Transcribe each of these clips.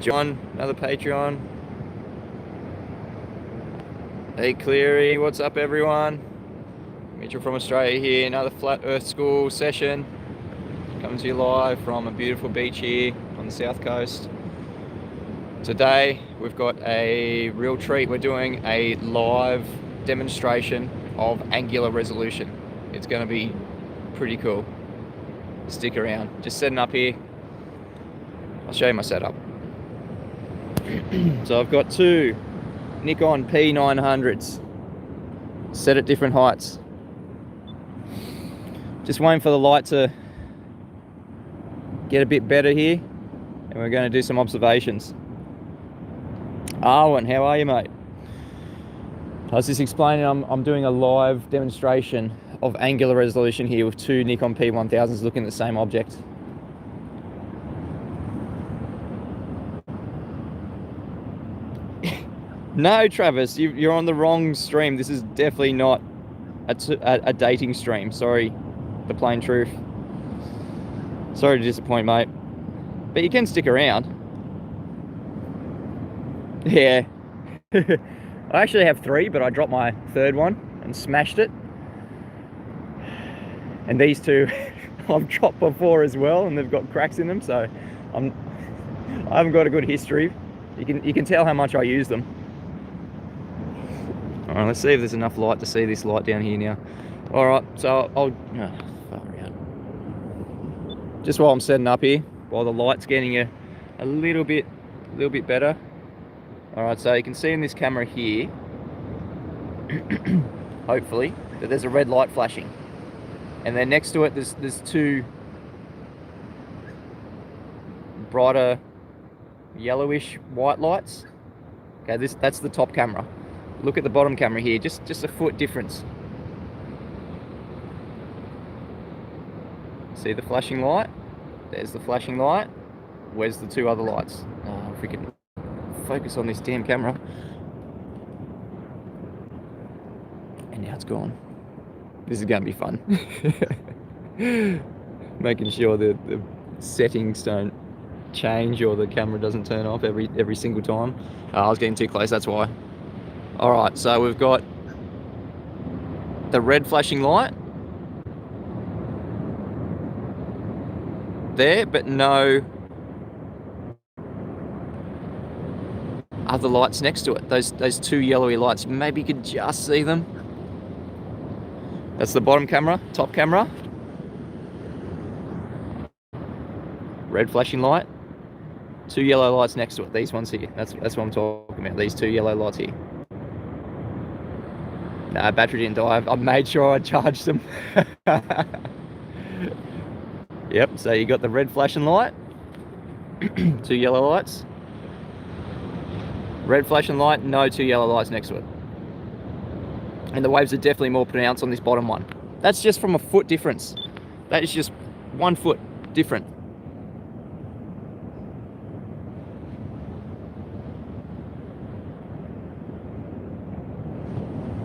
John, another Patron. Hey Cleary, what's up everyone? Mitchell from Australia here, another Flat Earth School session. Coming to you live from a beautiful beach here on the south coast. Today we've got a real treat. We're doing a live demonstration of angular resolution. It's going to be pretty cool. Stick around. Just setting up here. I'll show you my setup. So I've got two Nikon P900s set at different heights. Just waiting for the light to get a bit better here, and we're going to do some observations. Arwen, how are you, mate? I was just explaining I'm doing a live demonstration of angular resolution here with two Nikon P1000s looking at the same object. No, Travis, you're on the wrong stream. This is definitely not a dating stream. Sorry, the plain truth. Sorry to disappoint, mate. But you can stick around. Yeah. I actually have three, but I dropped my third one and smashed it. And these two I've dropped before as well, and they've got cracks in them, so I haven't got a good history. You can tell how much I use them. All right, let's see if there's enough light to see this light down here now. All right, so I'll far out. Just while I'm setting up here, while the light's getting a little bit better. All right, so you can see in this camera here, hopefully, that there's a red light flashing, and then next to it there's two brighter yellowish white lights. Okay, that's the top camera. Look at the bottom camera here, just a foot difference. See the flashing light? There's the flashing light. Where's the two other lights? Oh, if we can focus on this damn camera. And now it's gone. This is going to be fun. Making sure the settings don't change or the camera doesn't turn off every single time. I was getting too close, that's why. Alright, so we've got the red flashing light there, but no other lights next to it. Those two yellowy lights, maybe you could just see them. That's the bottom camera, top camera. Red flashing light. Two yellow lights next to it, these ones here. That's what I'm talking about, these two yellow lights here. No, battery didn't die. I made sure I charged them. Yep, so you got the red flashing light, two yellow lights. Red flashing light, no two yellow lights next to it. And the waves are definitely more pronounced on this bottom one. That's just from a foot difference. That is just 1 foot different.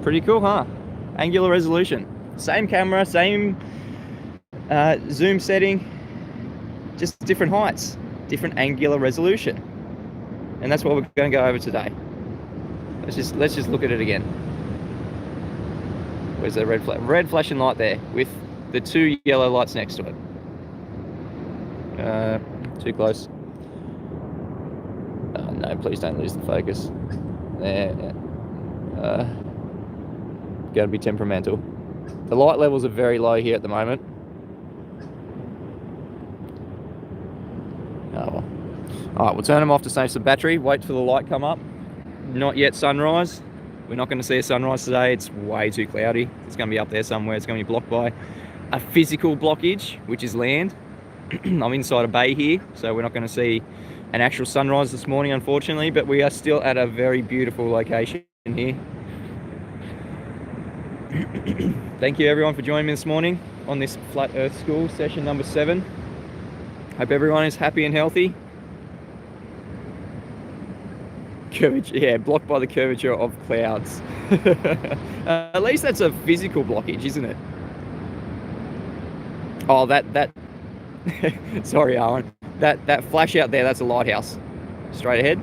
Pretty cool, huh? Angular resolution. Same camera, same zoom setting, just different heights, different angular resolution. And that's what we're going to go over today. Let's just look at it again. Where's the red flashing light there with the two yellow lights next to it? Too close. Oh, no, please don't lose the focus. There. Got to be temperamental. The light levels are very low here at the moment. Oh well. Alright, we'll turn them off to save some battery. Wait for the light come up. Not yet sunrise. We're not going to see a sunrise today. It's way too cloudy. It's going to be up there somewhere. It's going to be blocked by a physical blockage, which is land. I'm inside a bay here, so we're not going to see an actual sunrise this morning, unfortunately, but we are still at a very beautiful location here. Thank you everyone for joining me this morning on this Flat Earth School session number 7. Hope everyone is happy and healthy. Curvature, yeah, blocked by the curvature of clouds. At least that's a physical blockage, isn't it? Oh, that sorry, Alan. That flash out there, that's a lighthouse. straight ahead.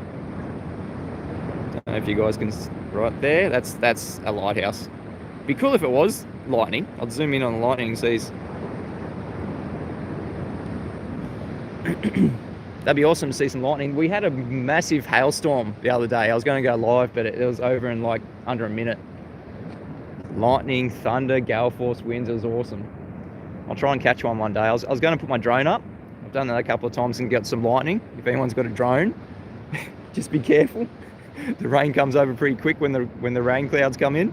Don't know if you guys can, right there, that's a lighthouse. Be cool if it was lightning. I'll zoom in on the lightning and see. That'd be awesome to see some lightning. We had a massive hailstorm the other day. I was going to go live, but it was over in like under a minute. Lightning, thunder, gale force winds. It was awesome. I'll try and catch one day. I was going to put my drone up. I've done that a couple of times and got some lightning. If anyone's got a drone, just be careful. The rain comes over pretty quick when the rain clouds come in,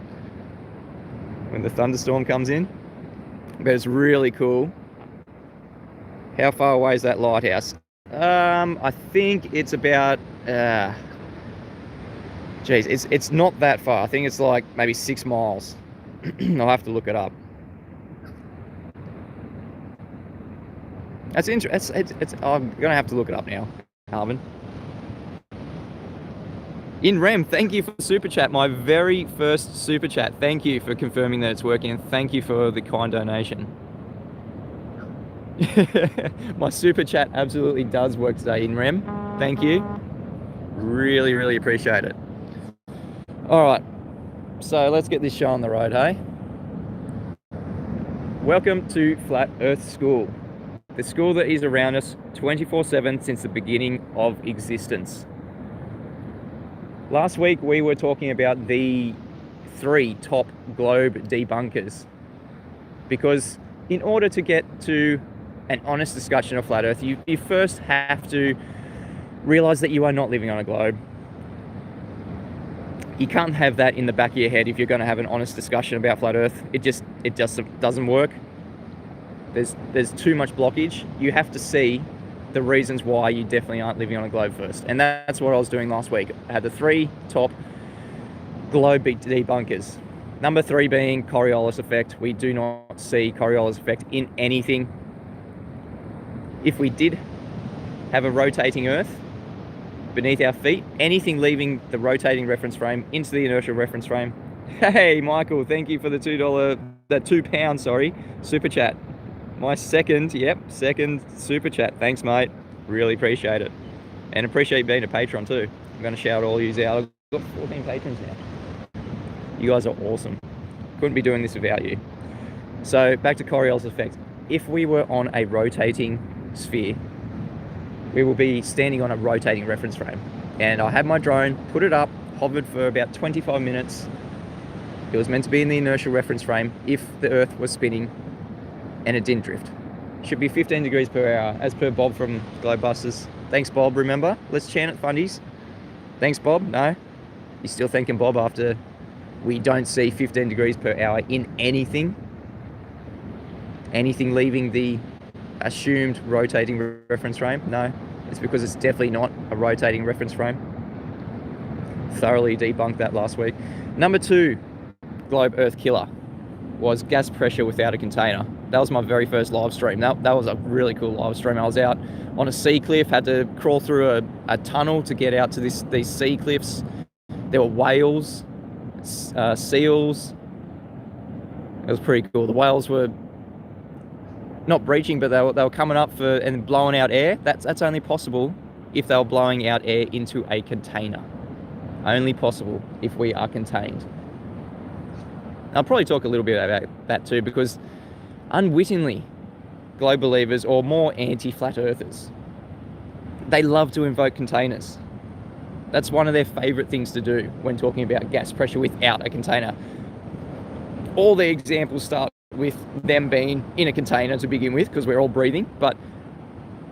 when the thunderstorm comes in. But it's really cool. How far away is that lighthouse? I think it's about, it's not that far. I think it's like maybe 6 miles. I'll have to look it up. That's interesting. I'm gonna have to look it up now, Calvin. In Rem, thank you for the super chat. My very first super chat. Thank you for confirming that it's working, and thank you for the kind donation. My super chat absolutely does work today, in Rem. Thank you. Really, really appreciate it. All right, so let's get this show on the road, hey? Welcome to Flat Earth School, the school that is around us 24/7 since the beginning of existence. Last week we were talking about the 3 top globe debunkers, because in order to get to an honest discussion of flat Earth, you first have to realize that you are not living on a globe. You can't have that in the back of your head if you're going to have an honest discussion about flat Earth. It just doesn't work. There's too much blockage. You have to see the reasons why you definitely aren't living on a globe first, and that's what I was doing last week. I had the 3 top globe debunkers. Number 3 being Coriolis effect. We do not see Coriolis effect in anything. If we did have a rotating Earth beneath our feet, anything leaving the rotating reference frame into the inertial reference frame. Hey, Michael, thank you for the £2, super chat. My second super chat. Thanks, mate. Really appreciate it. And appreciate being a patron too. I'm going to shout all yous out. I've got 14 patrons now. You guys are awesome. Couldn't be doing this without you. So back to Coriolis effect. If we were on a rotating sphere, we will be standing on a rotating reference frame. And I had my drone, put it up, hovered for about 25 minutes. It was meant to be in the inertial reference frame if the Earth was spinning, and it didn't drift. Should be 15 degrees per hour, as per Bob from Globebusters. Thanks, Bob, remember? Let's chant at Fundies. Thanks, Bob. No? You're still thanking Bob after we don't see 15 degrees per hour in anything? Anything leaving the assumed rotating reference frame? No, it's because it's definitely not a rotating reference frame. Thoroughly debunked that last week. Number 2 globe Earth killer was gas pressure without a container. That was my very first live stream. That was a really cool live stream. I was out on a sea cliff, had to crawl through a tunnel to get out to these sea cliffs. There were whales, seals. It was pretty cool. The whales were not breaching, but they were coming up and blowing out air. That's only possible if they were blowing out air into a container. Only possible if we are contained. I'll probably talk a little bit about that too, because unwittingly, globe believers, or more anti-flat earthers, they love to invoke containers. That's one of their favorite things to do when talking about gas pressure without a container. All the examples start with them being in a container to begin with, because we're all breathing. But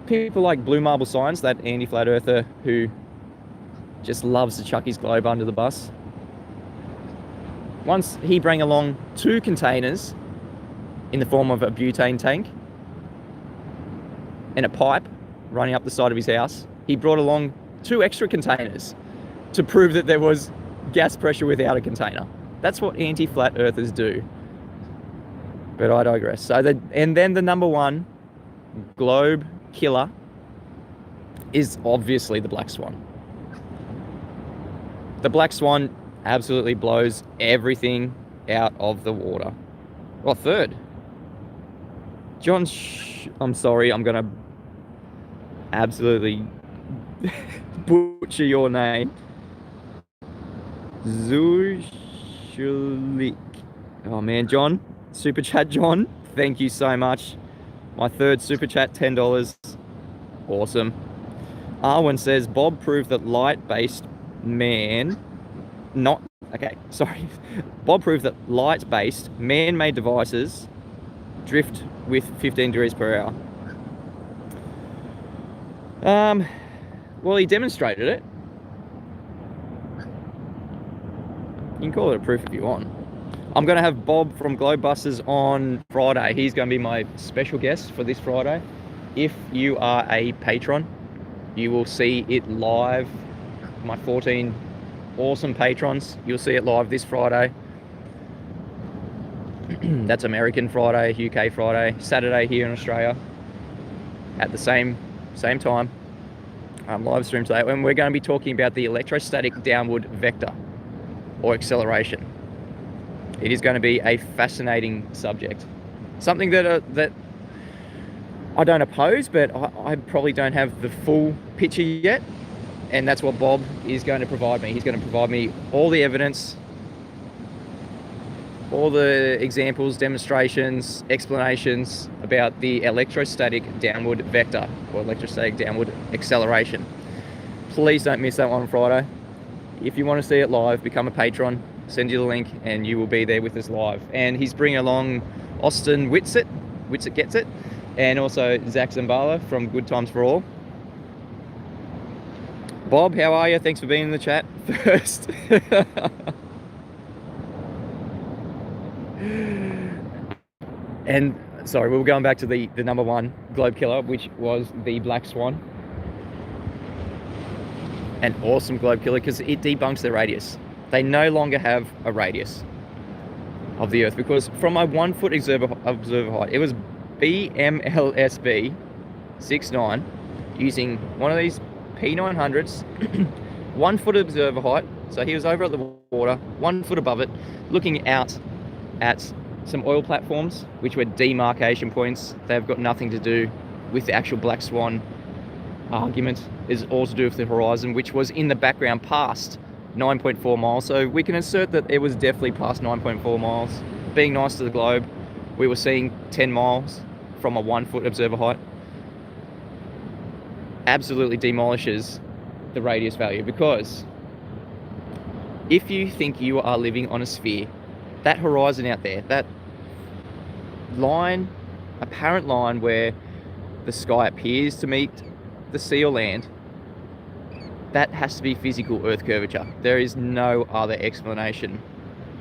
people like Blue Marble Science, that anti-flat earther who just loves to chuck his globe under the bus, once he bring along 2 containers in the form of a butane tank and a pipe running up the side of his house, he brought along 2 extra containers to prove that there was gas pressure without a container. That's what anti-flat earthers do. But I digress. And then the number 1 globe killer is obviously the black swan. The black swan absolutely blows everything out of the water. Well, 3rd. I'm sorry, I'm going to absolutely butcher your name. Zushulik. Oh man, John, super chat, John. Thank you so much. My third super chat, $10. Awesome. Arwen says Bob proved that light-based Bob proved that light-based man-made devices drift with 15 degrees per hour. Well, he demonstrated it. You can call it a proof if you want. I'm going to have Bob from Globebusters on Friday. He's going to be my special guest for this Friday. If you are a patron, you will see it live. My 14 awesome patrons, you'll see it live this Friday. That's American Friday, UK Friday, Saturday here in Australia at the same time. Live stream today, and we're going to be talking about the electrostatic downward vector or acceleration. It is going to be a fascinating subject, something that I don't oppose, but I probably don't have the full picture yet, and that's what Bob is going to provide me. He's going to provide me all the evidence, all the examples, demonstrations, explanations about the electrostatic downward vector or electrostatic downward acceleration. Please don't miss that one on Friday. If you want to see it live, become a patron, send you the link, and you will be there with us live. And he's bringing along Austin Whitsitt Gets It, and also Zach Zambala from Good Times for All. Bob, how are you? Thanks for being in the chat first. And sorry, we were going back to the number one globe killer, which was the black swan. An awesome globe killer because it debunks their radius. They no longer have a radius of the Earth, because from a 1 foot observer height, it was BMLSB 69 using one of these P900s, 1 foot observer height. So he was over at the water, 1 foot above it, looking out at some oil platforms, which were demarcation points. They've got nothing to do with the actual black swan argument. Is all to do with the horizon, which was in the background past 9.4 miles. So we can assert that it was definitely past 9.4 miles. Being nice to the globe, we were seeing 10 miles from a 1 foot observer height. Absolutely demolishes the radius value, because if you think you are living on a sphere, that horizon out there, that line, apparent line where the sky appears to meet the sea or land, that has to be physical Earth curvature. There is no other explanation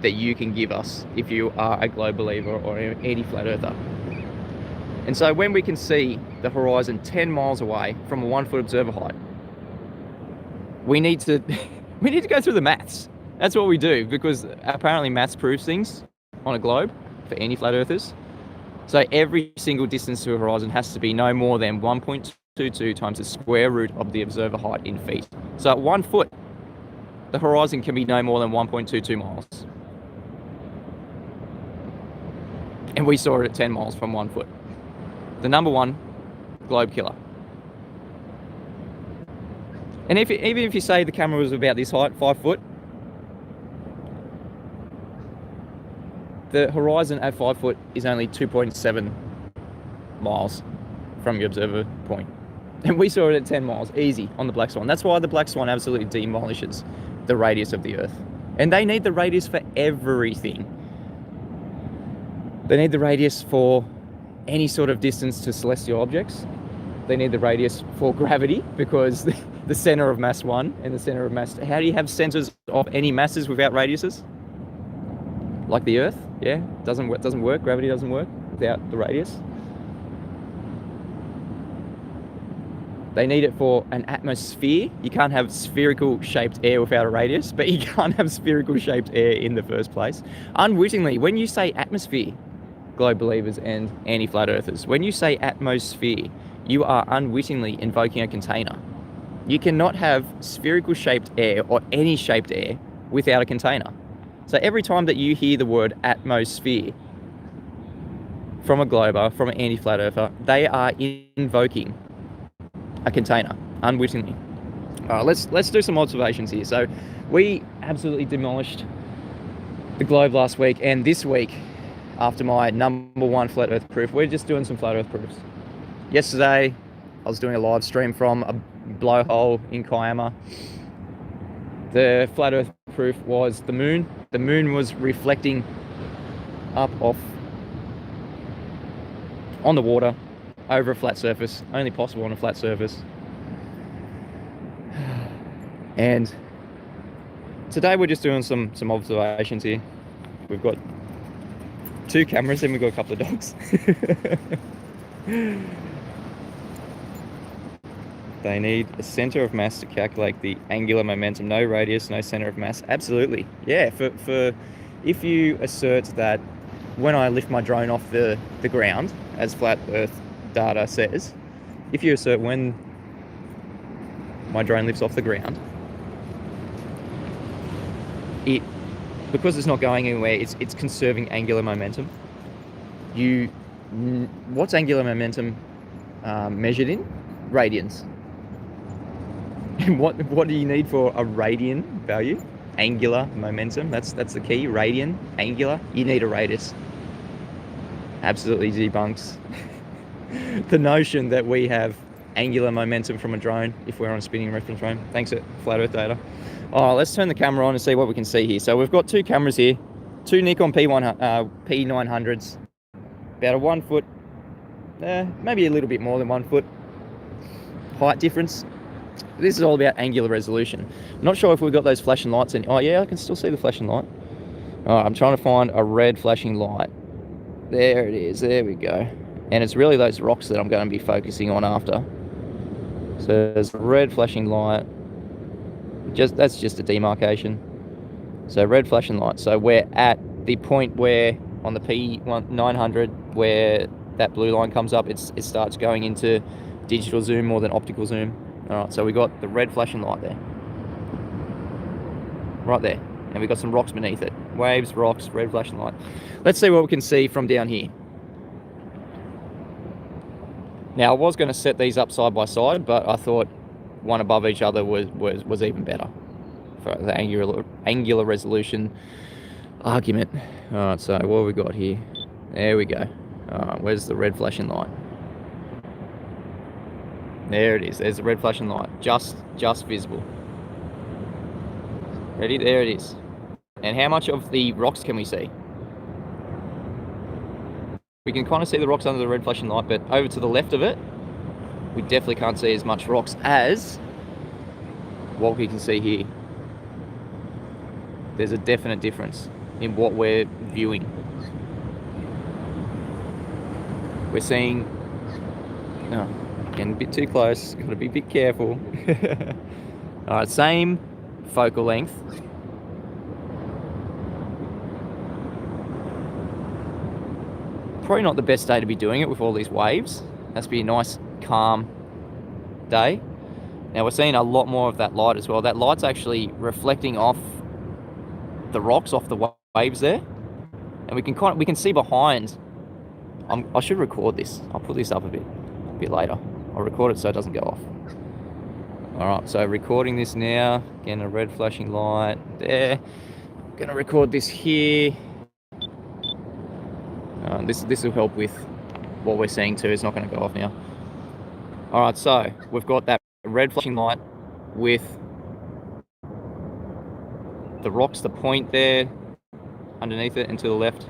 that you can give us if you are a globe believer or any flat earther. And so when we can see the horizon 10 miles away from a 1 foot observer height, we need to go through the maths. That's what we do, because apparently maths proves things on a globe for any flat earthers. So every single distance to a horizon has to be no more than 1.22 times the square root of the observer height in feet. So at 1 foot, the horizon can be no more than 1.22 miles. And we saw it at 10 miles from 1 foot. The number one globe killer. And even if you say the camera was about this height, 5 foot, the horizon at 5 foot is only 2.7 miles from your observer point. And we saw it at 10 miles, easy, on the black swan. That's why the black swan absolutely demolishes the radius of the Earth. And they need the radius for everything. They need the radius for any sort of distance to celestial objects. They need the radius for gravity, because the center of mass 1 and the center of mass... How do you have centers of any masses without radiuses? Like the Earth, yeah? Doesn't work. Gravity doesn't work without the radius. They need it for an atmosphere. You can't have spherical shaped air without a radius, but you can't have spherical shaped air in the first place. Unwittingly, when you say atmosphere, globe believers and anti-flat earthers, when you say atmosphere, you are unwittingly invoking a container. You cannot have spherical shaped air or any shaped air without a container. So every time that you hear the word atmosphere from a glober, from an anti-flat earther, they are invoking a container, unwittingly. All right, let's do some observations here. So we absolutely demolished the globe last week, and this week, after my #1 flat earth proof, we're just doing some flat earth proofs. Yesterday I was doing a live stream from a blowhole in Kiama. The flat earth proof was the moon. The moon was reflecting up off on the water over a flat surface, only possible on a flat surface. And today we're just doing some observations here. We've got 2 cameras and we've got a couple of dogs. They need a center of mass to calculate the angular momentum. No radius, no center of mass. Absolutely. Yeah, for if you assert that when I lift my drone off the ground, as flat earth data says, if you assert when my drone lifts off the ground, because it's not going anywhere, it's conserving angular momentum. What's angular momentum measured in? Radians. And what do you need for a radian value? Angular momentum. That's the key. Radian, angular. You need a radius. Absolutely debunks the notion that we have angular momentum from a drone if we're on a spinning reference frame. Thanks at Flat Earth Data. Oh, let's turn the camera on and see what we can see here. So we've got 2 cameras here, 2 Nikon P900s, about a 1 foot, maybe a little bit more than 1 foot height difference. This is all about angular resolution. I'm not sure if we've got those flashing lights in. Oh yeah, I can still see the flashing light. All right, I'm trying to find a red flashing light. There it is, there we go. And it's really those rocks that I'm going to be focusing on after. So there's a red flashing light. That's just a demarcation. So red flashing light. So we're at the point where on the P900 where that blue line comes up, it starts going into digital zoom more than optical zoom. All right, so we got the red flashing light there, right there, and we got some rocks beneath it. Waves, rocks, red flashing light. Let's see what we can see from down here. Now I was going to set these up side by side, but I thought one above each other was even better for the angular resolution argument. All right, so what have we got here? There we go. All right, where's the red flashing light? There it is. There's the red flashing light, just visible. Ready? There it is. And how much of the rocks can we see? We can kind of see the rocks under the red flashing light, but over to the left of it, we definitely can't see as much rocks as what we can see here. There's a definite difference in what we're viewing. We're seeing... Oh, getting a bit too close. Got to be a bit careful. All right, same focal length. Probably not the best day to be doing it with all these waves. Has to be a nice, calm day. Now we're seeing a lot more of that light as well. That light's actually reflecting off the rocks, off the waves there, and we can see behind. I should record this. I'll put this up a bit later. I'll record it so it doesn't go off. All right, so recording this now. Again, a red flashing light there. I'm gonna record this here. This will help with what we're seeing too. It's not going to go off now. All right, so we've got that red flashing light with the rocks, the point there underneath it and to the left.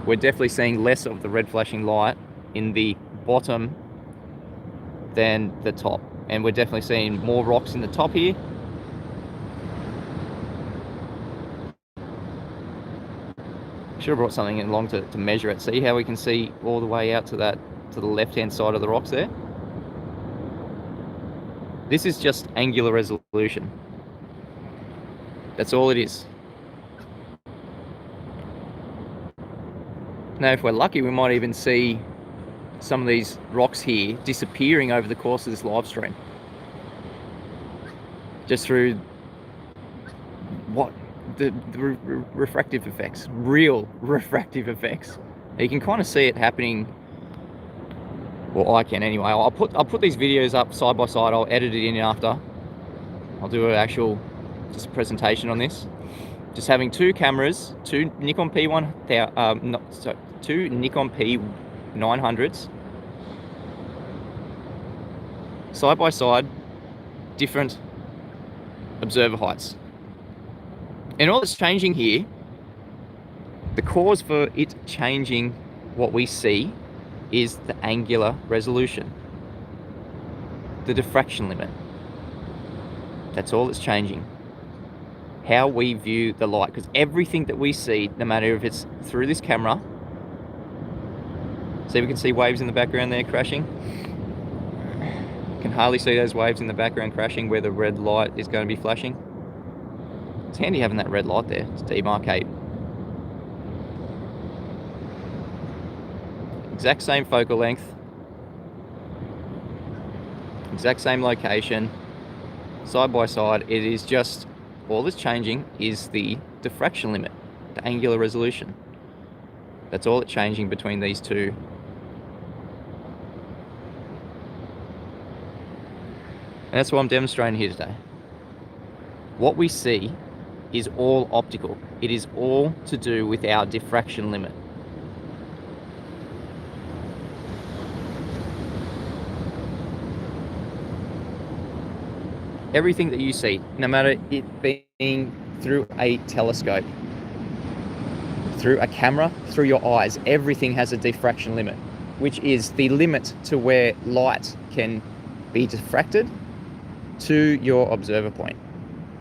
We're definitely seeing less of the red flashing light in the bottom than the top, and we're definitely seeing more rocks in the top here. Should have brought something along to measure it. See how we can see all the way out to the left hand side of the rocks there? This is just angular resolution. That's all it is. Now if we're lucky, we might even see some of these rocks here disappearing over the course of this live stream, just through what the refractive effects, real refractive effects. You can kind of see it happening Well, I can anyway. I'll put these videos up side by side. I'll edit it in after. I'll do an actual just a presentation on this. Just having two cameras, two Nikon two Nikon P900s side by side, different observer heights. And all that's changing here, the cause for it changing what we see is the angular resolution, the diffraction limit. That's all that's changing. How we view the light, because everything that we see, no matter if it's through this camera, see, we can see waves in the background there crashing. You can hardly see those waves in the background crashing where the red light is going to be flashing. It's handy having that red light there to demarcate. Exact same focal length, exact same location, side by side. It is just, all that's changing is the diffraction limit, the angular resolution. That's all that's changing between these two. And that's what I'm demonstrating here today. What we see is all optical. It is all to do with our diffraction limit. Everything that you see, no matter it being through a telescope, through a camera, through your eyes, everything has a diffraction limit, which is the limit to where light can be diffracted to your observer point,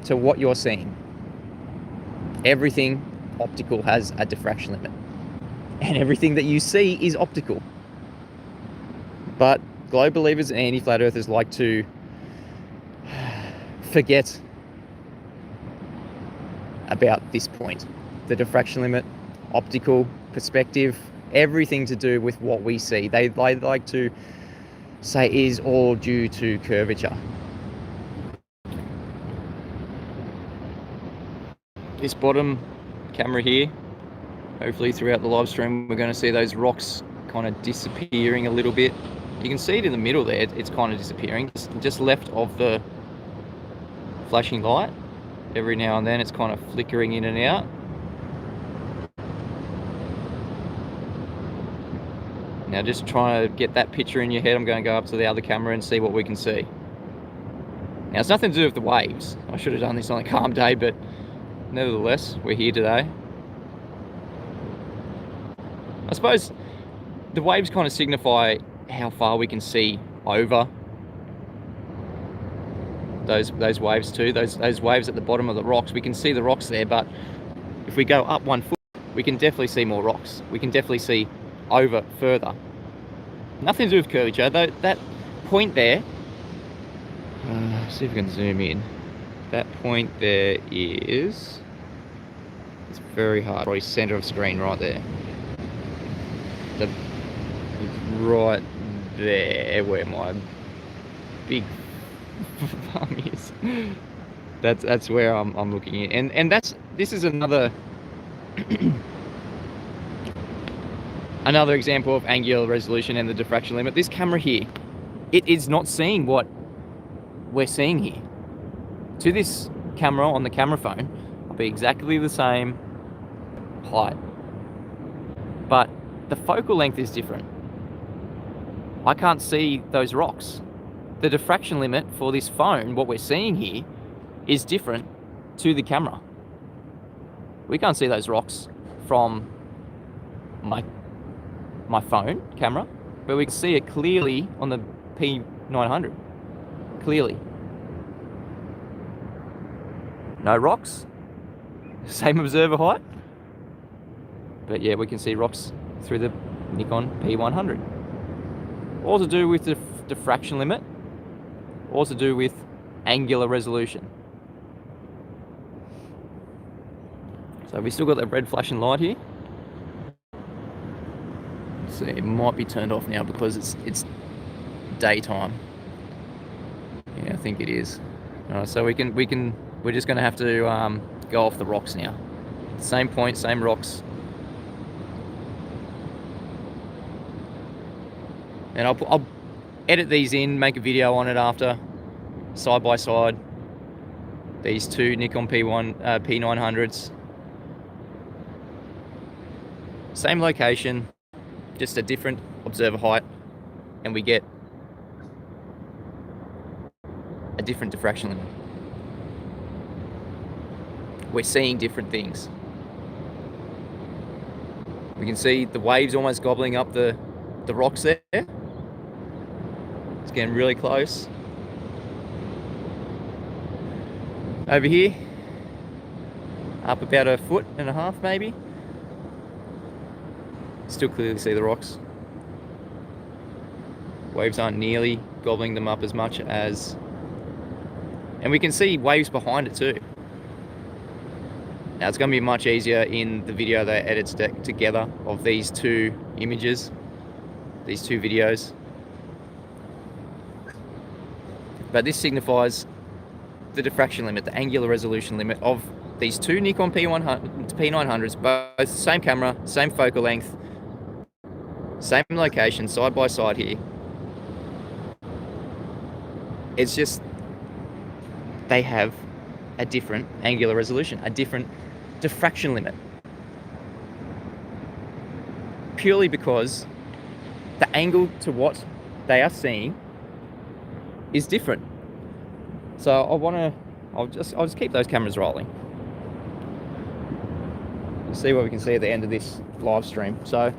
to what you're seeing. Everything optical has a diffraction limit, and everything that you see is optical. But globe believers and anti-flat earthers like to forget about this point. The diffraction limit, optical, perspective, everything to do with what we see. They like to say is all due to curvature. This bottom camera here, hopefully throughout the live stream we're going to see those rocks kind of disappearing a little bit. You can see it in the middle there, it's kind of disappearing, just left of the flashing light. Every now and then it's kind of flickering in and out. Now just trying to get that picture in your head, I'm going to go up to the other camera and see what we can see. Now it's nothing to do with the waves. I should have done this on a calm day, but nevertheless, we're here today. I suppose the waves kind of signify how far we can see over those waves too. Those waves at the bottom of the rocks, we can see the rocks there, but if we go up 1 foot, we can definitely see more rocks. We can definitely see over further. Nothing to do with curvature, though. That point there, see if we can zoom in. That point there is, it's very hard, probably center of screen right there. Right there where my big thumb is. That's where I'm looking at, and this is another another example of angular resolution and the diffraction limit. This camera here, it is not seeing what we're seeing here. To this camera on the camera phone, will be exactly the same height, but the focal length is different. I can't see those rocks. The diffraction limit for this phone, what we're seeing here, is different to the camera. We can't see those rocks from my phone camera, but we can see it clearly on the P900. Clearly. No rocks, same observer height, but yeah, we can see rocks through the Nikon P100. All to do with the diffraction limit, all to do with angular resolution. So we still got that red flashing light here. So it might be turned off now because it's daytime. Yeah, I think it is. So we're just going to have to go off the rocks now. Same point, same rocks. And I'll edit these in, make a video on it after, side by side. These two Nikon P900s. Same location, just a different observer height, and we get a different diffraction limit. We're seeing different things. We can see the waves almost gobbling up the rocks there. It's getting really close. Over here, up about 1.5 foot maybe. Still clearly see the rocks. Waves aren't nearly gobbling them up as much as... And we can see waves behind it too. Now it's going to be much easier in the video that I edit together of these two images, these two videos. But this signifies the diffraction limit, the angular resolution limit of these two Nikon P900s, both the same camera, same focal length, same location, side by side here. It's just, they have a different angular resolution, a different diffraction limit. Purely because the angle to what they are seeing is different. So I'll just keep those cameras rolling. See what we can see at the end of this live stream. So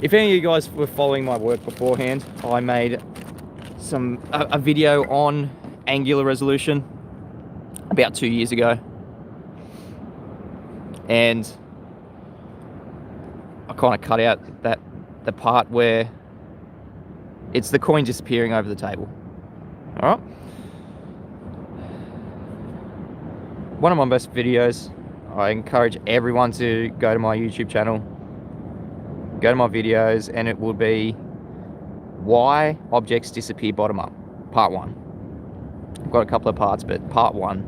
if any of you guys were following my work beforehand, I made a video on angular resolution about 2 years ago, and I kind of cut out the part where it's the coin disappearing over the table. All right, one of my best videos. I encourage everyone to go to my YouTube channel, go to my videos, and it will be why objects disappear bottom up, part 1. I've got a couple of parts, but part 1,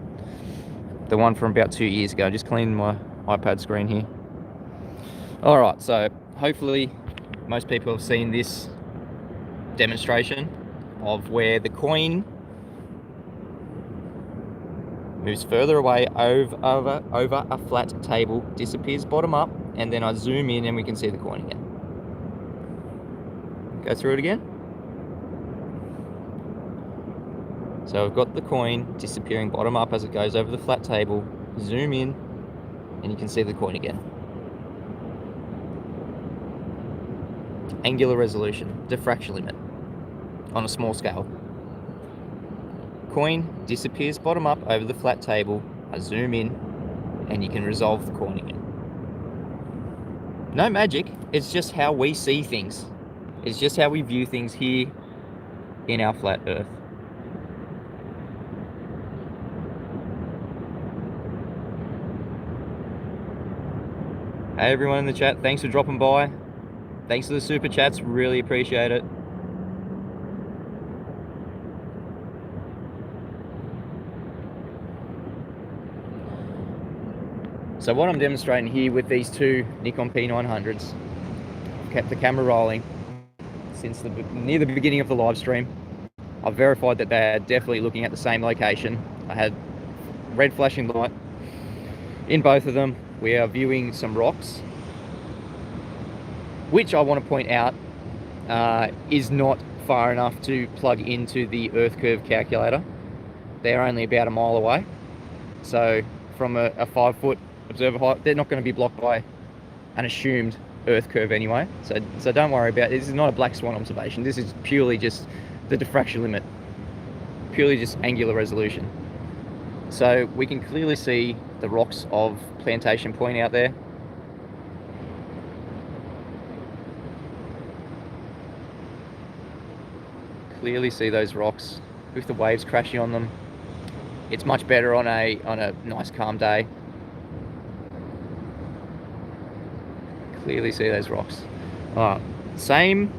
the one from about 2 years ago. Just cleaning my iPad screen here. All right, so hopefully most people have seen this demonstration of where the coin moves further away over a flat table, disappears bottom up, and then I zoom in and we can see the coin again. Go through it again. So I've got the coin disappearing bottom up as it goes over the flat table. Zoom in and you can see the coin again. Angular resolution, diffraction limit on a small scale. Coin disappears bottom up over the flat table. I zoom in and you can resolve the coin again. No magic, it's just how we see things. It's just how we view things here in our flat earth. Hey everyone in the chat, thanks for dropping by. Thanks for the super chats, really appreciate it. So what I'm demonstrating here with these two Nikon P900s, kept the camera rolling since near the beginning of the live stream. I've verified that they're definitely looking at the same location. I had red flashing light in both of them. We are viewing some rocks, which I want to point out is not far enough to plug into the earth curve calculator. They're only about a mile away. So from a 5 foot observer height, they're not going to be blocked by an assumed earth curve anyway. So don't worry about it. This is not a black swan observation. This is purely just the diffraction limit, purely just angular resolution. So we can clearly see the rocks of Plantation Point out there. Clearly see those rocks with the waves crashing on them. It's much better on a nice calm day. Clearly see those rocks. Same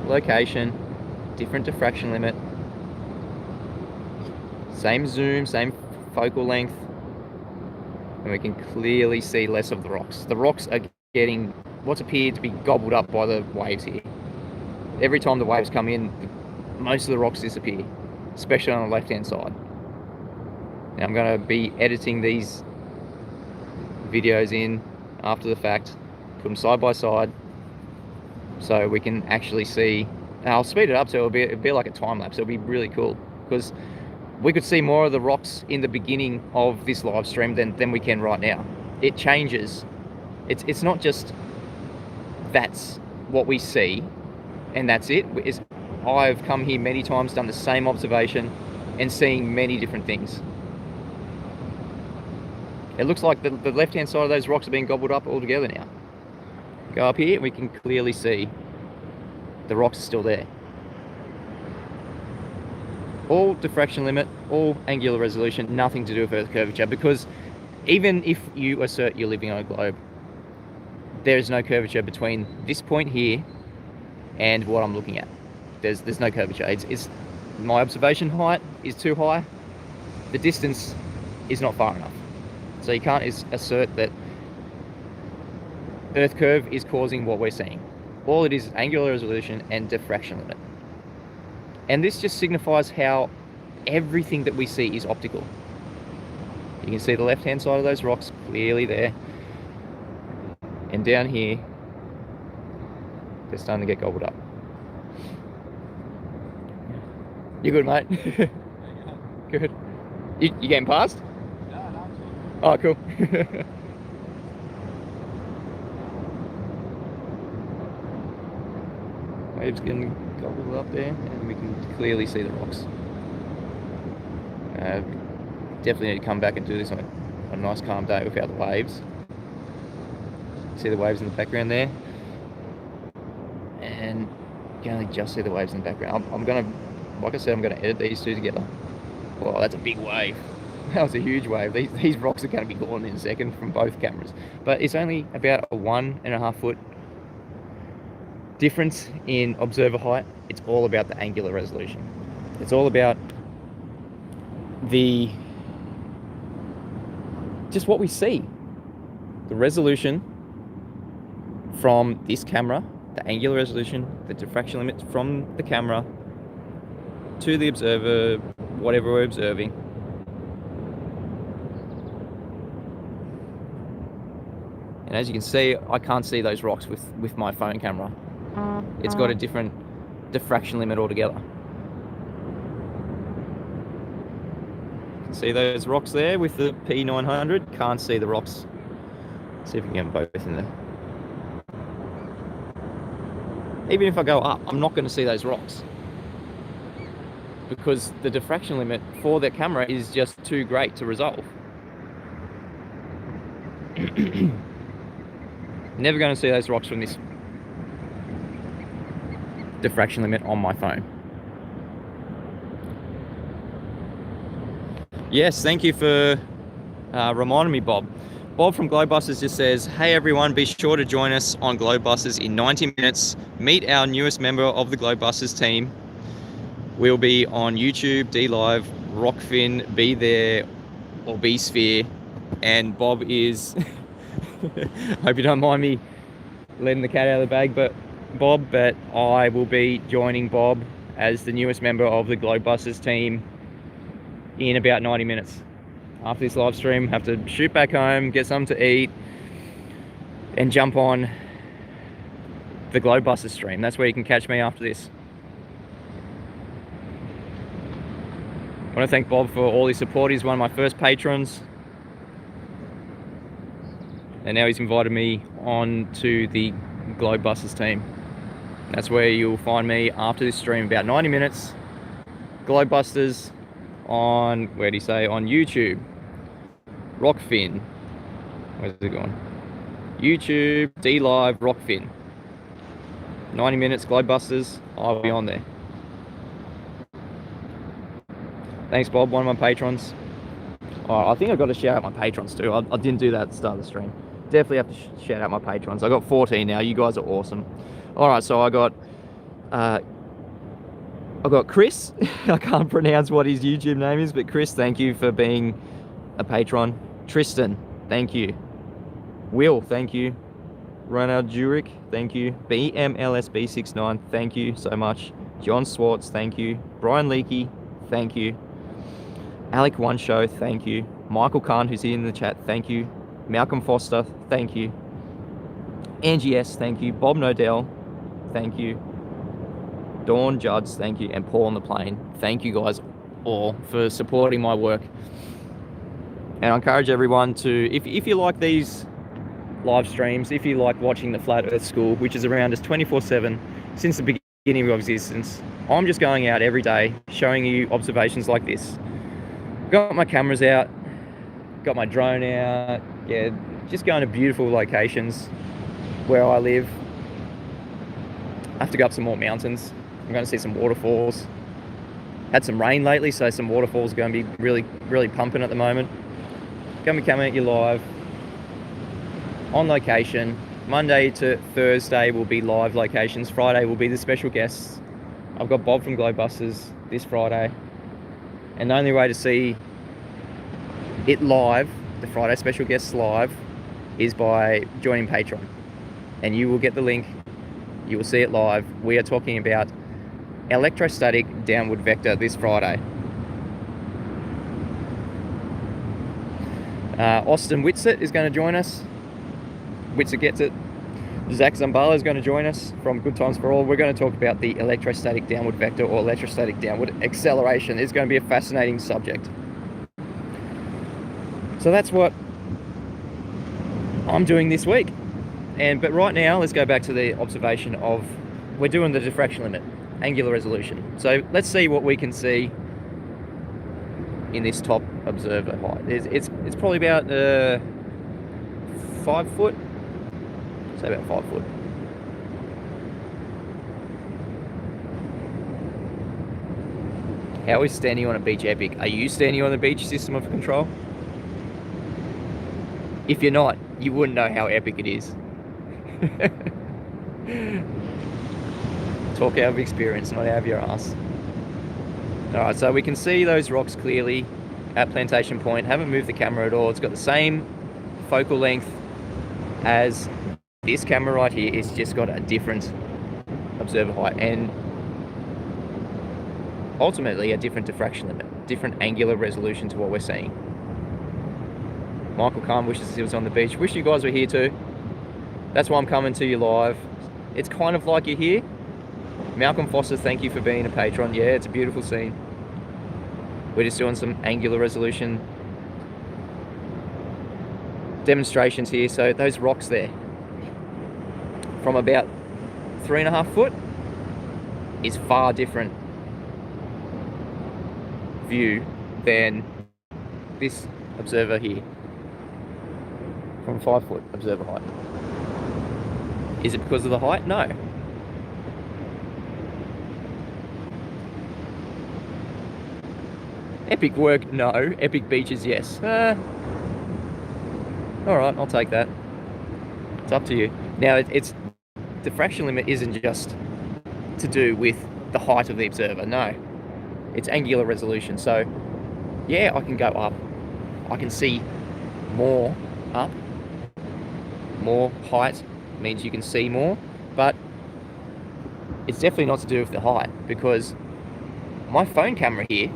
location, different diffraction limit, same zoom, same focal length, and we can clearly see less of the rocks. The rocks are getting what's appeared to be gobbled up by the waves here. every time the waves come in, most of the rocks disappear, especially on the left-hand side. Now I'm going to be editing these videos in after the fact, put them side by side, so we can actually see. And I'll speed it up so it'll be like a time lapse. It'll be really cool because we could see more of the rocks in the beginning of this live stream than we can right now. It changes. It's not just that's what we see and that's it. I've come here many times, done the same observation and seeing many different things. It looks like the left-hand side of those rocks are being gobbled up all together now. Go up here and we can clearly see the rocks are still there. All diffraction limit, all angular resolution, nothing to do with Earth curvature, because even if you assert you're living on a globe, there is no curvature between this point here and what I'm looking at. There's no curvature. It's my observation height is too high. The distance is not far enough. So you can't assert that Earth curve is causing what we're seeing. All it is angular resolution and diffraction limit. And this just signifies how everything that we see is optical. You can see the left-hand side of those rocks clearly there. And down here, they're starting to get gobbled up. You good, mate? Good. You getting past? No. Oh, cool. Waves getting gobbled up there, and we can clearly see the rocks. Definitely need to come back and do this on a nice calm day without the waves. See the waves in the background there, and you can only just see the waves in the background. I'm gonna, like I said, I'm gonna edit these two together. Wow, that's a big wave. That was a huge wave. These rocks are going to be gone in a second from both cameras, but it's only about a 1.5 foot difference in observer height. It's all about the angular resolution. It's all about just what we see, the resolution from this camera, the angular resolution, the diffraction limit from the camera to the observer, whatever we're observing. And as you can see, I can't see those rocks with my phone camera. It's got a different diffraction limit altogether. See those rocks there with the P900? Can't see the rocks. Let's see if we can get them both in there. Even if I go up, I'm not going to see those rocks, because the diffraction limit for the camera is just too great to resolve. Never going to see those rocks from this diffraction limit on my phone. Yes, thank you for reminding me, Bob. Bob from Globebusters just says, hey everyone, be sure to join us on Globebusters in 90 minutes. Meet our newest member of the Globebusters team. We'll be on YouTube, DLive, Rockfin, Be There, or Be Sphere. And Bob is, hope you don't mind me letting the cat out of the bag, but I will be joining Bob as the newest member of the Globebusters team in about 90 minutes. After this live stream, have to shoot back home, get something to eat, and jump on the Globebusters stream. That's where you can catch me after this. I want to thank Bob for all his support. He's one of my first patrons, and now he's invited me on to the Globebusters team. That's where you'll find me after this stream, about 90 minutes. Globebusters on, where do you say, on YouTube, Rockfin, where's it going? YouTube, DLive, Rockfin. 90 minutes, Globebusters, I'll be on there. Thanks, Bob, one of my patrons. Oh, I think I've got to shout out my patrons too. I didn't do that at the start of the stream. Definitely have to shout out my patrons. I got 14 now. You guys are awesome. All right, so I got Chris. I can't pronounce what his YouTube name is, but Chris, thank you for being a patron. Tristan, thank you. Will, thank you. Ronald Jurek, thank you. BMLSB69, thank you so much. John Swartz, thank you. Brian Leakey, thank you. Alec One Show, thank you. Michael Kahn, who's here in the chat, thank you. Malcolm Foster, thank you. Angie S, thank you. Bob Nodell, thank you. Dawn Judds, thank you. And Paul on the Plane, thank you guys all for supporting my work. And I encourage everyone to, if you like these live streams, if you like watching the Flat Earth School, which is around us 24/7 since the beginning of existence, I'm just going out every day showing you observations like this. Got my cameras out, got my drone out, yeah, just going to beautiful locations where I live. I have to go up some more mountains. I'm going to see some waterfalls. Had some rain lately, so some waterfalls are going to be really pumping at the moment. Going to be coming at you live on location. Monday to Thursday will be live locations. Friday will be the special guests. I've got Bob from Globebusters this Friday. And the only way to see it live, the Friday special guests live, is by joining Patron. And you will get the link. You will see it live. We are talking about electrostatic downward vector this Friday. Austin Whitsett is going to join us. Whitsett gets it. Zach Zambala is going to join us from Good Times for All. We're going to talk about the electrostatic downward vector or electrostatic downward acceleration. It's going to be a fascinating subject. So that's what I'm doing this week. But right now, let's go back to the observation of, we're doing the diffraction limit, angular resolution. So let's see what we can see in this top observer height. It's probably about 5 foot. Say about 5 foot. How is standing on a beach epic? Are you standing on the beach system of control? If you're not, you wouldn't know how epic it is. Talk out of experience, not out of your ass. Alright, so we can see those rocks clearly at Plantation Point. Haven't moved the camera at all. It's got the same focal length as this camera right here. It's just got a different observer height and ultimately a different diffraction limit, different angular resolution to what we're seeing. Michael Kahn wishes he was on the beach. Wish you guys were here too. That's why I'm coming to you live. It's kind of like you're here. Malcolm Foster, thank you for being a patron. Yeah, it's a beautiful scene. We're just doing some angular resolution demonstrations here. So those rocks there, from about 3.5 foot, is far different view than this observer here from 5 foot observer height. Is it because of the height? No. Epic work? No. Epic beaches? Yes. Alright, I'll take that. It's up to you. Now, it's diffraction limit isn't just to do with the height of the observer. No. It's angular resolution. So, yeah, I can go up. I can see more up. More height means you can see more, but it's definitely not to do with the height, because my phone camera here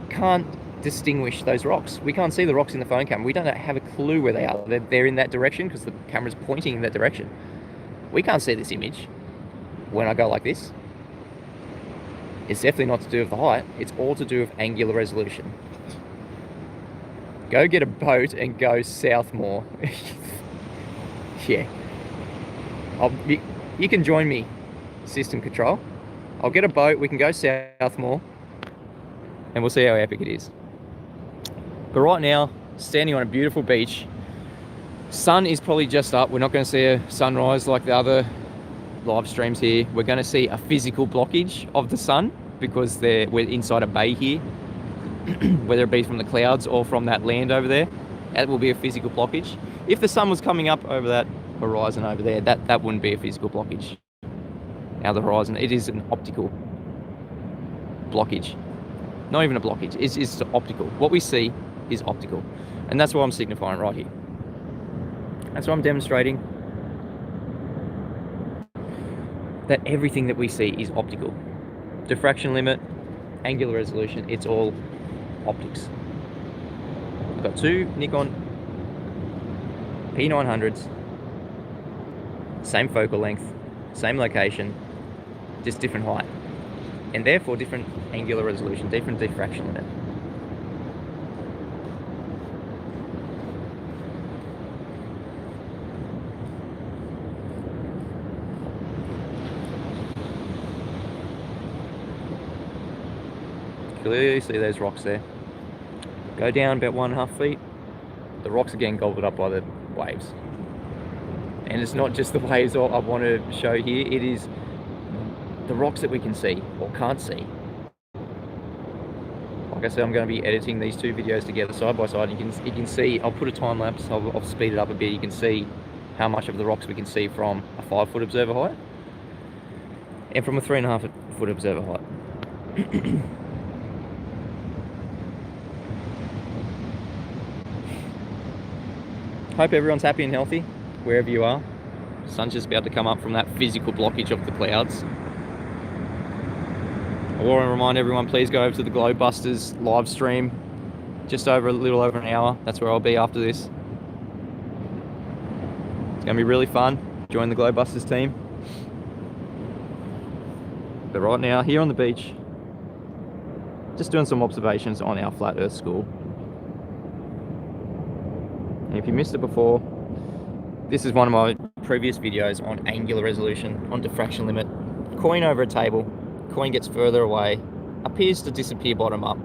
can't distinguish those rocks. We can't see the rocks in the phone camera. We don't have a clue where they are. They're in that direction because the camera's pointing in that direction. We can't see this image when I go like this. It's definitely not to do with the height. It's all to do with angular resolution. Go get a boat and go south more. Yeah. You can join me, system control. I'll get a boat, we can go south more, and we'll see how epic it is. But right now, standing on a beautiful beach. Sun is probably just up. We're not going to see a sunrise like the other live streams here. We're going to see a physical blockage of the sun because we're inside a bay here, whether it be from the clouds or from that land over there. That will be a physical blockage. If the sun was coming up over that horizon over there, that wouldn't be a physical blockage. Now the horizon, it is an optical blockage. Not even a blockage, it's optical. What we see is optical. And that's what I'm signifying right here. That's what I'm demonstrating. that everything that we see is optical. Diffraction limit, angular resolution, it's all optics. I've got two Nikon P900s, same focal length, same location, just different height, and therefore different angular resolution, different diffraction limit. Clearly see those rocks there. Go down about 1.5 feet, the rocks are getting gobbled up by the waves. And it's not just the waves I want to show here, it is the rocks that we can see or can't see. Like I said, I'm going to be editing these two videos together side by side. You can see, I'll put a time lapse, I'll speed it up a bit. You can see how much of the rocks we can see from a 5 foot observer height and from a 3.5 foot observer height. Hope everyone's happy and healthy wherever you are. The sun's just about to come up from that physical blockage of the clouds. I want to remind everyone, please go over to the Globebusters live stream. Just over a little over an hour. That's where I'll be after this. It's going to be really fun. Join the Globebusters team. But right now, here on the beach, just doing some observations on our flat earth school. And if you missed it before, this is one of my previous videos on angular resolution, on diffraction limit. Coin over a table, coin gets further away, appears to disappear bottom up.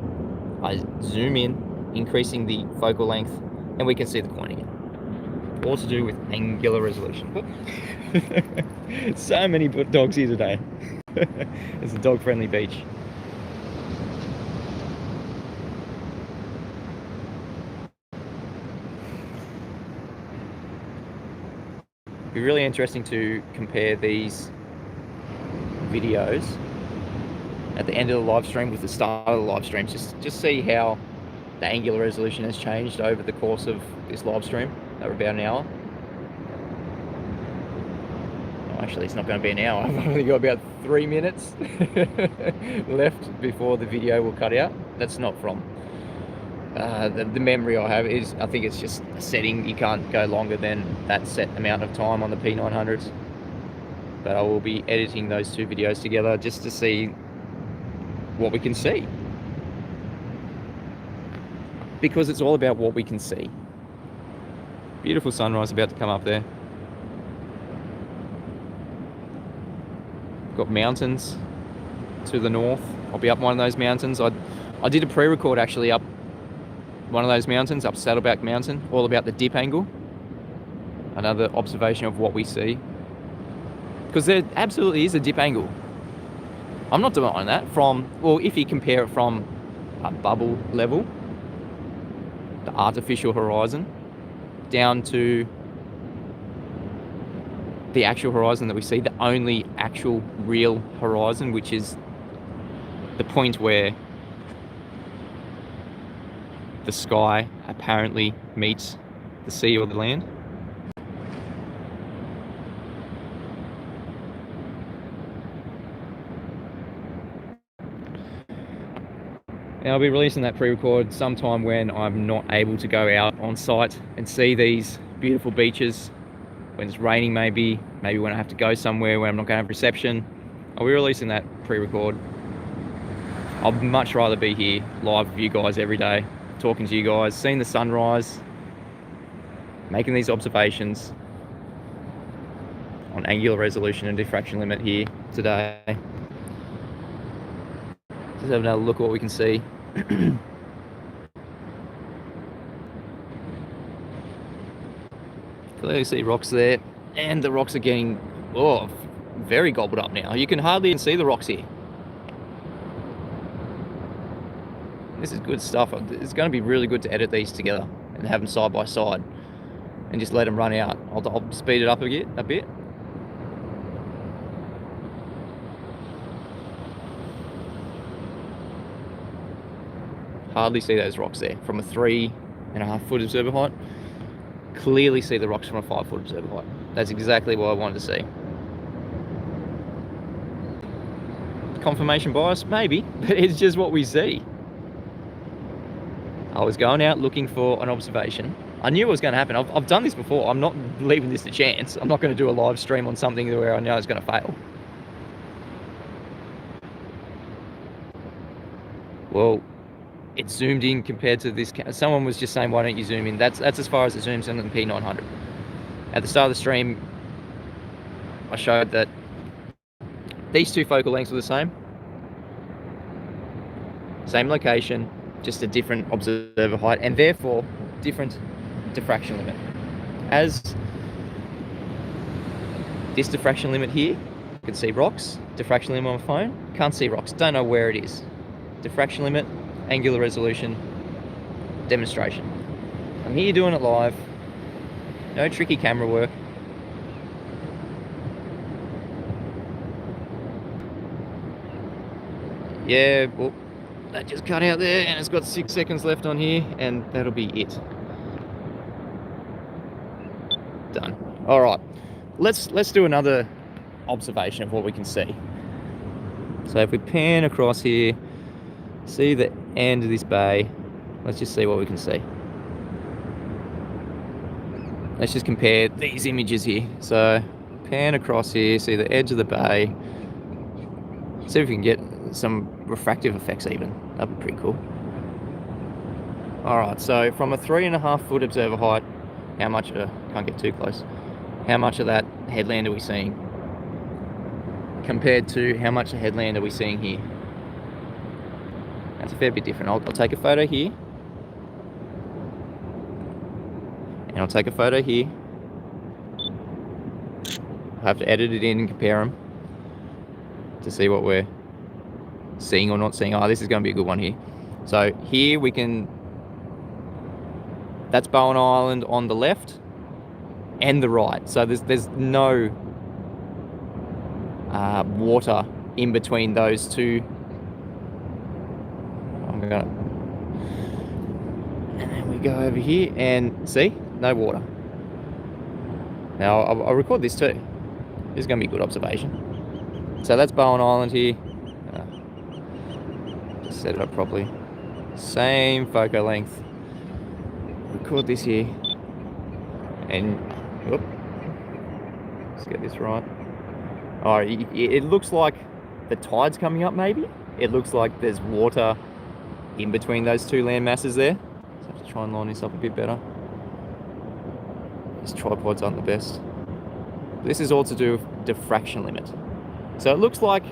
I zoom in, increasing the focal length, and we can see the coin again. All to do with angular resolution. So many dogs here today. It's a dog-friendly beach. It'd be really interesting to compare these videos at the end of the live stream with the start of the live stream. Just see how the angular resolution has changed over the course of this live stream over about an hour. Oh, actually, it's not going to be an hour. I've only got about 3 minutes left before the video will cut out. That's not from the memory I have is, I think it's just a setting. You can't go longer than that set amount of time on the P900s. But I will be editing those two videos together just to see what we can see. Because it's all about what we can see. Beautiful sunrise about to come up there. Got mountains to the north. I'll be up one of those mountains. I did a pre-record actually up one of those mountains, up Saddleback Mountain, all about the dip angle. Another observation of what we see. Because there absolutely is a dip angle. I'm not denying that. Well, if you compare it from a bubble level, the artificial horizon, down to the actual horizon that we see, the only actual real horizon, which is the point where the sky apparently meets the sea or the land. Now I'll be releasing that pre-record sometime when I'm not able to go out on site and see these beautiful beaches. When it's raining, maybe when I have to go somewhere where I'm not going to have reception. I'll be releasing that pre-record. I'd much rather be here live with you guys every day, talking to you guys, seeing the sunrise, making these observations on angular resolution and diffraction limit here today. Just have another look at what we can see. Clearly see rocks there, and the rocks are getting very gobbled up now. You can hardly even see the rocks here. This is good stuff. It's going to be really good to edit these together and have them side by side and just let them run out. I'll speed it up a bit. Hardly see those rocks there from a 3.5 foot observer height. Clearly see the rocks from a 5 foot observer height. That's exactly what I wanted to see. confirmation bias? Maybe, but it's just what we see. I was going out looking for an observation. I knew it was going to happen. I've done this before. I'm not leaving this to chance. I'm not going to do a live stream on something where I know it's going to fail. Well, it zoomed in compared to this. Someone was just saying, why don't you zoom in? That's as far as it zooms in the P900. At the start of the stream, I showed that these two focal lengths were the same. Same location, just a different observer height, and therefore different diffraction limit. As this diffraction limit here, you can see rocks. Diffraction limit on my phone, can't see rocks, don't know where it is. Diffraction limit, angular resolution, demonstration. I'm here doing it live, no tricky camera work. Yeah, well, that just cut out there, and it's got 6 seconds left on here, and that'll be it. Done. All right, let's do another observation of what we can see. So if we pan across here, see the end of this bay, let's just see what we can see. Let's just compare these images here. So pan across here, see the edge of the bay, see if we can get some refractive effects even. That'd be pretty cool. All right, so from a 3.5 foot observer height, how much, can't get too close, how much of that headland are we seeing compared to how much of headland are we seeing here? That's a fair bit different. I'll take a photo here, and I'll take a photo here. I have to edit it in and compare them to see what we're seeing or not seeing. Oh, this is going to be a good one here. So here we can, that's Bowen Island on the left and the right. So there's no water in between those two. I'm gonna, and then we go over here and see, no water. Now I'll record this too. This is going to be a good observation. So that's Bowen Island here. Just set it up properly. Same focal length. Record this here, and whoop, let's get this right. Oh, it looks like the tide's coming up. Maybe it looks like there's water in between those two land masses there. So I have to try and line this up a bit better. These tripods aren't the best. This is all to do with diffraction limit. So it looks like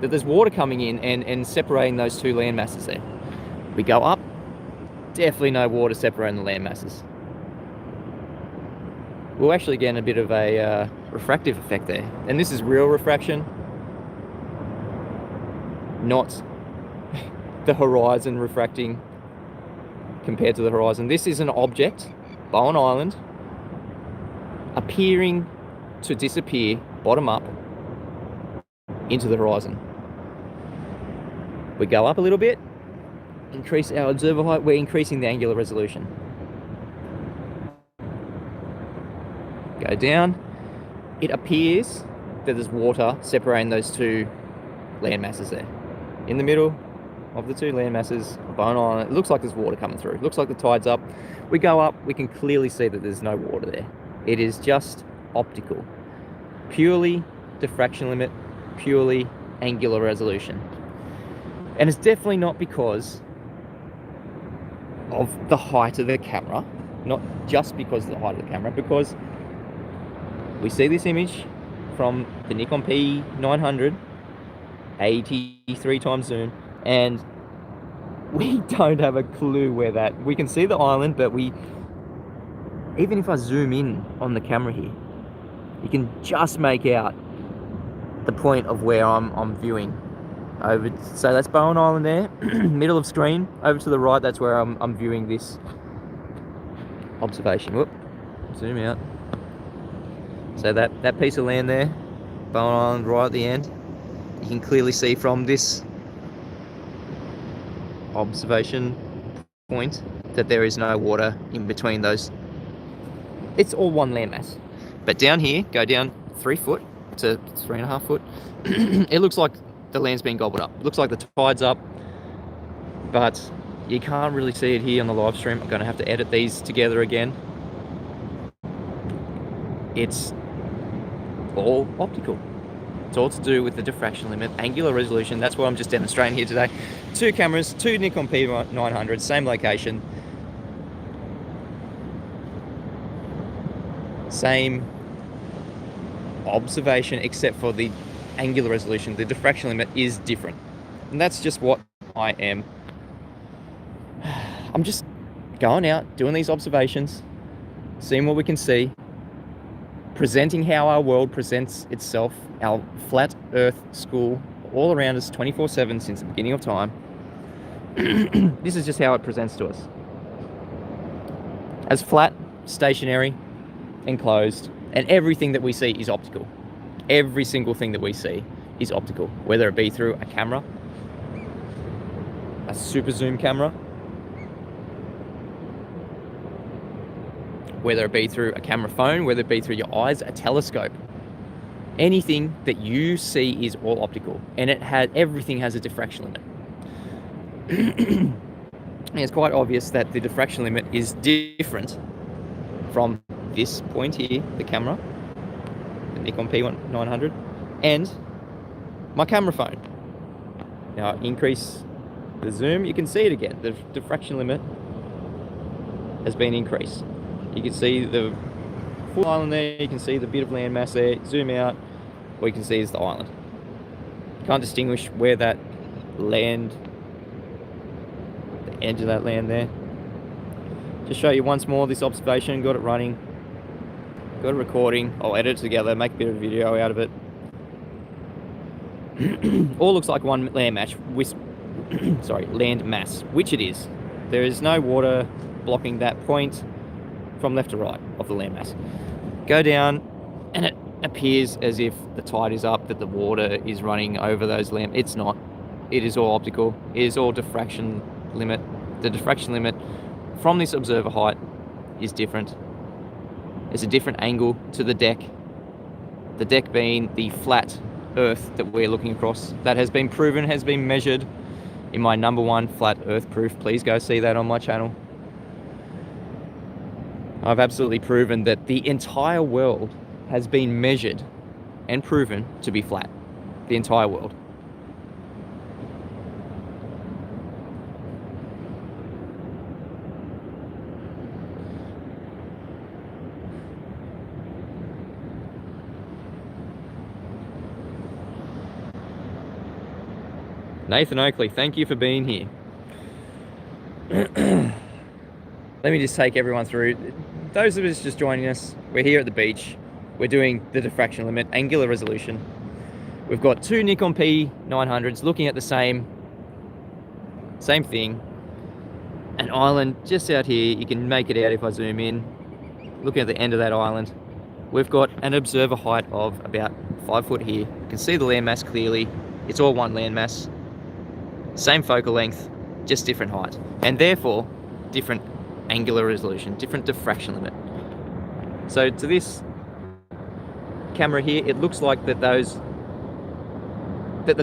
that there's water coming in and separating those two land masses there. We go up, definitely no water separating the land masses. We'll actually get a bit of a refractive effect there. And this is real refraction, not the horizon refracting compared to the horizon. This is an object, Bowen Island, appearing to disappear bottom up into the horizon. We go up a little bit, increase our observer height, we're increasing the angular resolution. Go down, it appears that there's water separating those two land masses there. In the middle of the two land masses, Bowen Island, it looks like there's water coming through. It looks like the tide's up. We go up, we can clearly see that there's no water there. It is just optical. Purely diffraction limit, purely angular resolution. And it's definitely not because of the height of the camera, not just because of the height of the camera, because we see this image from the Nikon P900, 83 times zoom, and we don't have a clue where that, we can see the island, but even if I zoom in on the camera here, you can just make out the point of where I'm viewing. Over, so that's Bowen Island there, middle of screen. Over to the right, that's where I'm viewing this observation. Whoop, zoom out. So that piece of land there, Bowen Island right at the end, you can clearly see from this observation point that there is no water in between those. It's all one landmass. But down here, go down 3 foot to 3.5 foot, it looks like the land's been gobbled up. It looks like the tide's up, but you can't really see it here on the live stream. I'm going to have to edit these together again. It's all optical. It's all to do with the diffraction limit, angular resolution. That's what I'm just demonstrating here today. 2 cameras, 2 Nikon P900, same location, same observation, except for the angular resolution. The diffraction limit is different, and that's just what I am. I'm just going out, doing these observations, seeing what we can see, presenting how our world presents itself, our flat earth school all around us 24/7 since the beginning of time. This is just how it presents to us. As flat, stationary, enclosed, and everything that we see is optical. Every single thing that we see is optical, whether it be through a camera, a super zoom camera, whether it be through a camera phone, whether it be through your eyes, a telescope. Anything that you see is all optical, and everything has a diffraction limit. And it's quite obvious that the diffraction limit is different from this point here, the camera, the Nikon P900, and my camera phone. Now increase the zoom, you can see it again. The diffraction limit has been increased. You can see the full island there, you can see the bit of landmass there. Zoom out, all you can see is the island. You can't distinguish where that land, the edge of that land there. Just show you once more this observation, got it running, got it recording. I'll edit it together, make a bit of a video out of it. All looks like one land mass, land mass, which it is. There is no water blocking that point from left to right of the landmass. Go down, and it appears as if the tide is up, that the water is running over those land. It's not. It is all optical. It is all diffraction limit. The diffraction limit from this observer height is different. There's a different angle to the deck. The deck being the flat earth that we're looking across. That has been proven, has been measured in my #1 flat earth proof. Please go see that on my channel. I've absolutely proven that the entire world has been measured and proven to be flat. The entire world. Nathan Oakley, thank you for being here. Let me just take everyone through. Those of us just joining us, we're here at the beach. We're doing the diffraction limit, angular resolution. We've got 2 Nikon P900s looking at the same thing. An island just out here. You can make it out if I zoom in. Looking at the end of that island. We've got an observer height of about 5 foot here. You can see the landmass clearly. It's all one landmass. Same focal length, just different height. And therefore, different angular resolution, different diffraction limit. So to this camera here, it looks like that the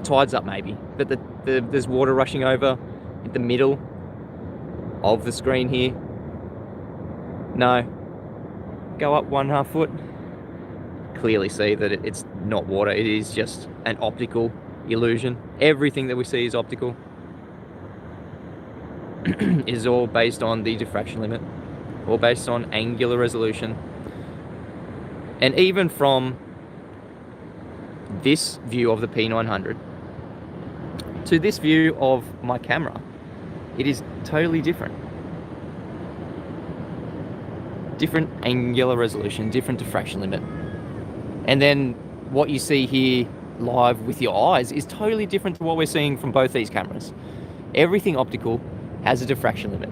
tide's up maybe, that there's water rushing over in the middle of the screen here. No, go up 1.5 foot, clearly see that it's not water, it is just an optical illusion. Everything that we see is optical. It is all based on the diffraction limit, all based on angular resolution. And even from this view of the P900 to this view of my camera, it is totally different. Different angular resolution, different diffraction limit. And then what you see here live with your eyes is totally different to what we're seeing from both these cameras. Everything optical has a diffraction limit.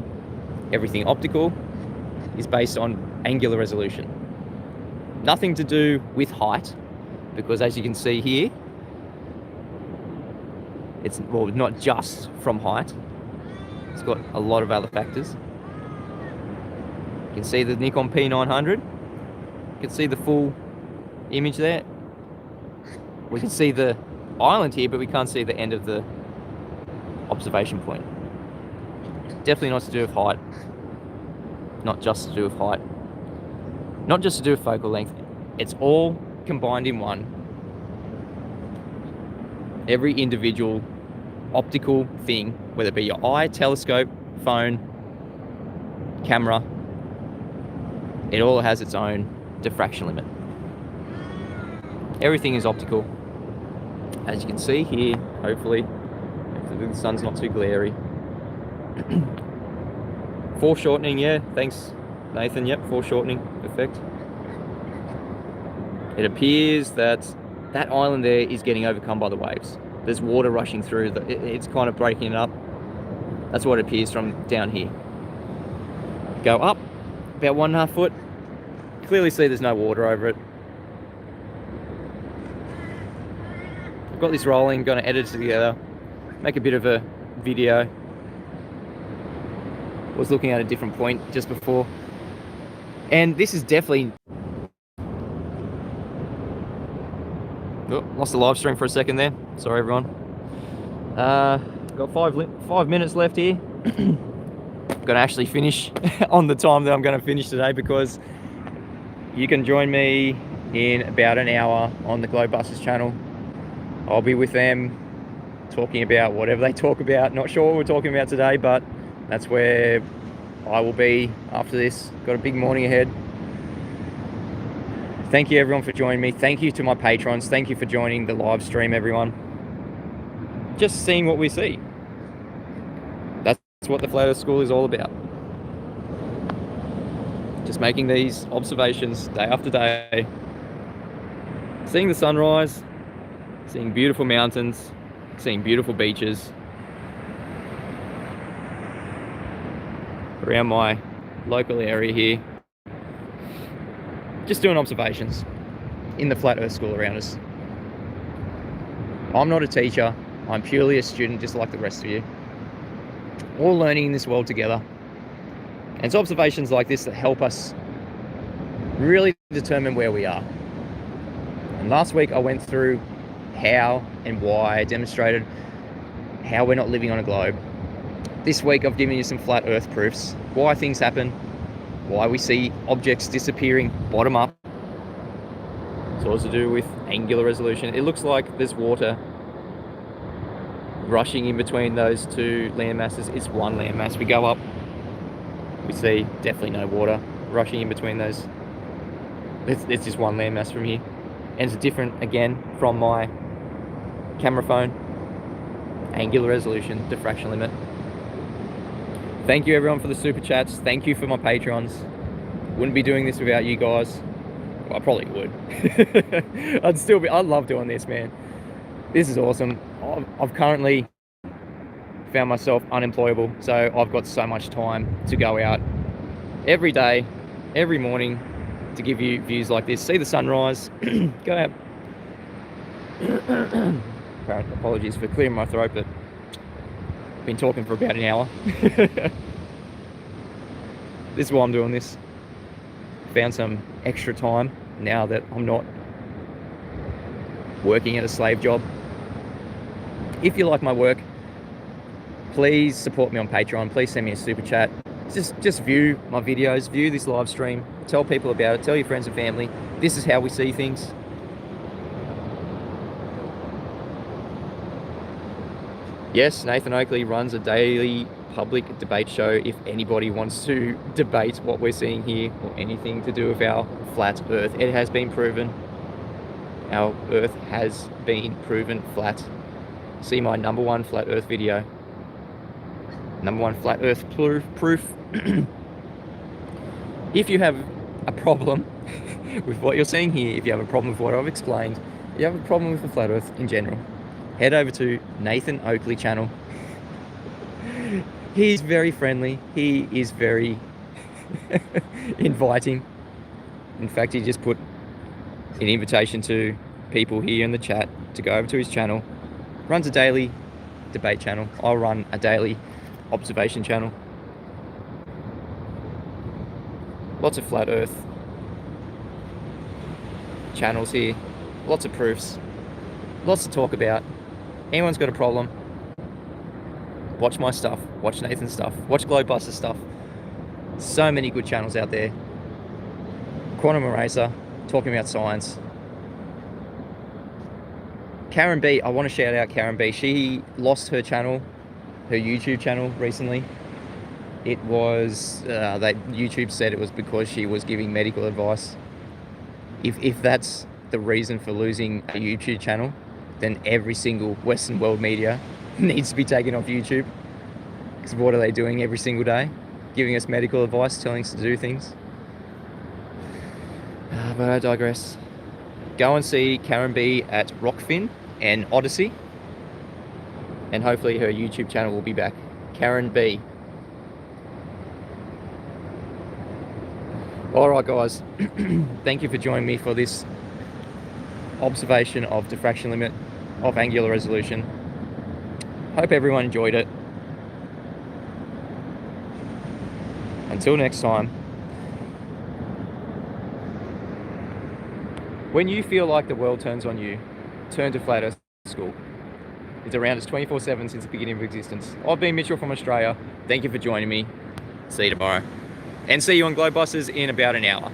Everything optical is based on angular resolution. Nothing to do with height, because as you can see here, it's, well, not just from height. It's got a lot of other factors. You can see the Nikon P900. You can see the full image there. We can see the island here, but we can't see the end of the observation point. Definitely not to do with height. Not just to do with height. Not just to do with focal length. It's all combined in one. Every individual optical thing, whether it be your eye, telescope, phone, camera, it all has its own diffraction limit. Everything is optical. As you can see here, hopefully the sun's not too glary. Foreshortening, yeah, thanks Nathan, yep, foreshortening effect. It appears that that island there is getting overcome by the waves. There's water rushing through, it's kind of breaking it up. That's what it appears from down here. Go up about 1.5 foot, clearly see there's no water over it. I've got this rolling, going to edit it together, make a bit of a video. Was looking at a different point just before, and this is definitely... Oh, lost the live stream for a second there. Sorry everyone. Got 5 minutes left here. Gonna actually finish on the time that I'm gonna finish today, because you can join me in about an hour on the Globebusters channel. I'll be with them talking about whatever they talk about. Not sure what we're talking about today, but that's where I will be after this. Got a big morning ahead. Thank you everyone for joining me. Thank you to my patrons. Thank you for joining the live stream, everyone. Just seeing what we see. That's what the Flat Earth School is all about. Just making these observations day after day. Seeing the sunrise, seeing beautiful mountains, seeing beautiful beaches. Around my local area here. Just doing observations in the Flat Earth School around us. I'm not a teacher. I'm purely a student, just like the rest of you. All learning in this world together. And it's observations like this that help us really determine where we are. And last week I went through how and why, I demonstrated how we're not living on a globe. This week I've given you some flat earth proofs, why things happen, why we see objects disappearing bottom up. It's all to do with angular resolution. It looks like there's water rushing in between those two land masses. It's one land mass. We go up, we see definitely no water rushing in between those. It's just one land mass from here. And it's different again from my camera phone. Angular resolution, diffraction limit. Thank you everyone for the super chats. Thank you for my patrons. Wouldn't be doing this without you guys. Well, I probably would. I'd love doing this, man. This is awesome. I've currently found myself unemployable, so I've got so much time to go out every day, every morning, to give you views like this. See the sunrise, go out. Apologies for clearing my throat, but I've been talking for about an hour. This is why I'm doing this. Found some extra time now that I'm not working at a slave job. If you like my work, please support me on Patreon. Please send me a super chat. Just view my videos, view this live stream, tell people about it, tell your friends and family. This is how we see things. Yes, Nathan Oakley runs a daily public debate show if anybody wants to debate what we're seeing here or anything to do with our flat earth. It has been proven. Our earth has been proven flat. See my #1 flat earth video. #1 flat earth proof. If you have a problem with what you're seeing here, if you have a problem with what I've explained, if you have a problem with the flat earth in general, head over to Nathan Oakley channel. He's very friendly. He is very inviting. In fact, he just put an invitation to people here in the chat to go over to his channel. Runs a daily debate channel. I'll run a daily observation channel. Lots of flat earth channels here. Lots of proofs. Lots to talk about. Anyone's got a problem, watch my stuff, watch Nathan's stuff, watch Globebuster stuff. So many good channels out there. Quantum Eraser, talking about science. Karen B, I want to shout out Karen B. She lost her channel, her YouTube channel recently. It was, YouTube said it was because she was giving medical advice. If that's the reason for losing a YouTube channel, then every single Western world media needs to be taken off YouTube. Because what are they doing every single day? Giving us medical advice, telling us to do things. But I digress. Go and see Karen B at Rockfin and Odyssey. And hopefully her YouTube channel will be back. Karen B. Alright guys, thank you for joining me for this observation of diffraction limit of angular resolution. Hope everyone enjoyed it. Until next time. When you feel like the world turns on you, turn to Flat Earth School. It's around us 24/7 since the beginning of existence. I've been Mitchell from Australia. Thank you for joining me. See you tomorrow. And see you on Globebusters in about an hour.